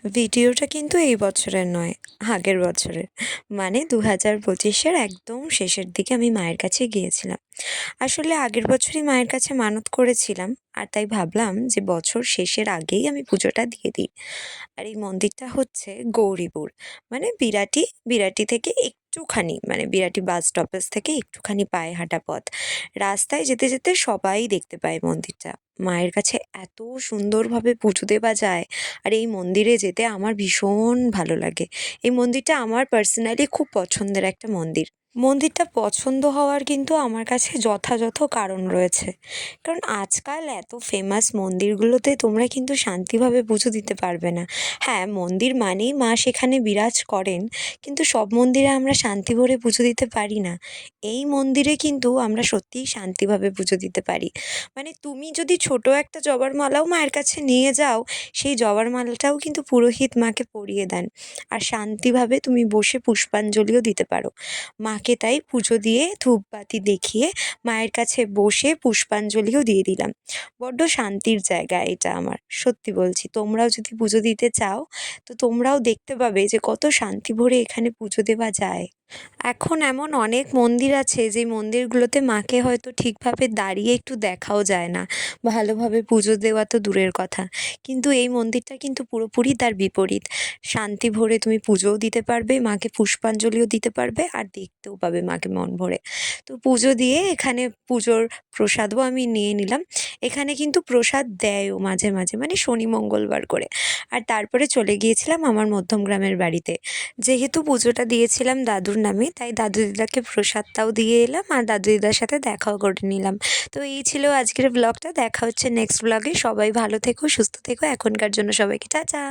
ভিডিওটা কিন্তু এই বছরের নয়, আগের বছরের। মানে ২০২৫-এর একদম শেষের দিকে আমি মায়ের কাছে গিয়েছিলাম। আসলে আগের বছরই মায়ের কাছে মানত করেছিলাম, আর তাই ভাবলাম যে বছর শেষের আগেই আমি পুজোটা দিয়ে দিই। আর এই মন্দিরটা হচ্ছে গৌরীপুর, মানে বিরাটি থেকে একটুখানি, মানে বিরাটি বাস স্টপেজ থেকে একটুখানি পায়ে হাঁটা পথ। রাস্তায় যেতে যেতে সবাই দেখতে পায় মন্দিরটা। মায়ের কাছে এত সুন্দরভাবে পুজো দেওয়া যায়, আর এই মন্দিরে যেতে আমার ভীষণ ভালো লাগে। এই মন্দিরটা আমার পার্সোনালি খুব পছন্দের একটা মন্দির। মন্দিরটা পছন্দ হওয়ার কিন্তু আমার কাছে যথাযথ কারণ রয়েছে। কারণ আজকাল এত ফেমাস মন্দিরগুলোতে তোমরা কিন্তু শান্তিভাবে পুজো দিতে পারবে না। হ্যাঁ, মন্দির মানেই মা সেখানে বিরাজ করেন, কিন্তু সব মন্দিরে আমরা শান্তি ভরে পুজো দিতে পারি না। এই মন্দিরে কিন্তু আমরা সত্যিই শান্তিভাবে পুজো দিতে পারি। মানে তুমি যদি ছোট একটা জবার মালাও মায়ের কাছে নিয়ে যাও, সেই জবার মালাটাও কিন্তু পুরোহিত মাকে পরিয়ে দেন। আর শান্তিভাবে তুমি বসে পুষ্পাঞ্জলিও দিতে পারো। মাকে তাই পুজো দিয়ে ধূপবাতি দেখিয়ে মায়ের কাছে বসে পুষ্পাঞ্জলিও দিয়ে দিলাম। বড্ড শান্তির জায়গা এটা আমার। সত্যি বলছি, তোমরাও যদি পুজো দিতে চাও, তো তোমরাও দেখতে পাবে যে কত শান্তি ভরে এখানে পুজো দেওয়া যায়। এখন এমন অনেক মন্দির আছে যে মন্দিরগুলোতে মাকে হয়তো ঠিকভাবে দাঁড়িয়ে একটু দেখাও যায় না, ভালোভাবে পুজো দেওয়া তো দূরের কথা। কিন্তু এই মন্দিরটা কিন্তু পুরোপুরি তার বিপরীত। শান্তি ভরে তুমি পুজোও দিতে পারবে, মাকে পুষ্পাঞ্জলিও দিতে পারবে, আর দেখতেও পাবে মাকে মন ভরে। তো পুজো দিয়ে এখানে পুজোর প্রসাদও আমি নিয়ে নিলাম। এখানে কিন্তু প্রসাদ দেয়ও মাঝে মাঝে, মানে শনি মঙ্গলবার করে। আর তারপরে চলে গিয়েছিলাম আমার মধ্যমগ্রামের বাড়িতে। যেহেতু পুজোটা দিয়েছিলাম দাদুর নামে, তাই দাদু দিদাকে প্রসাদটাও দিয়ে এলাম, আর দাদু দিদার সাথে দেখাও করে নিলাম। তো এই ছিল আজকের ব্লগটা। দেখা হচ্ছে নেক্সট ব্লগে। সবাই ভালো থেকো, সুস্থ থেকো। এখনকার জন্য সবাইকে টাটা।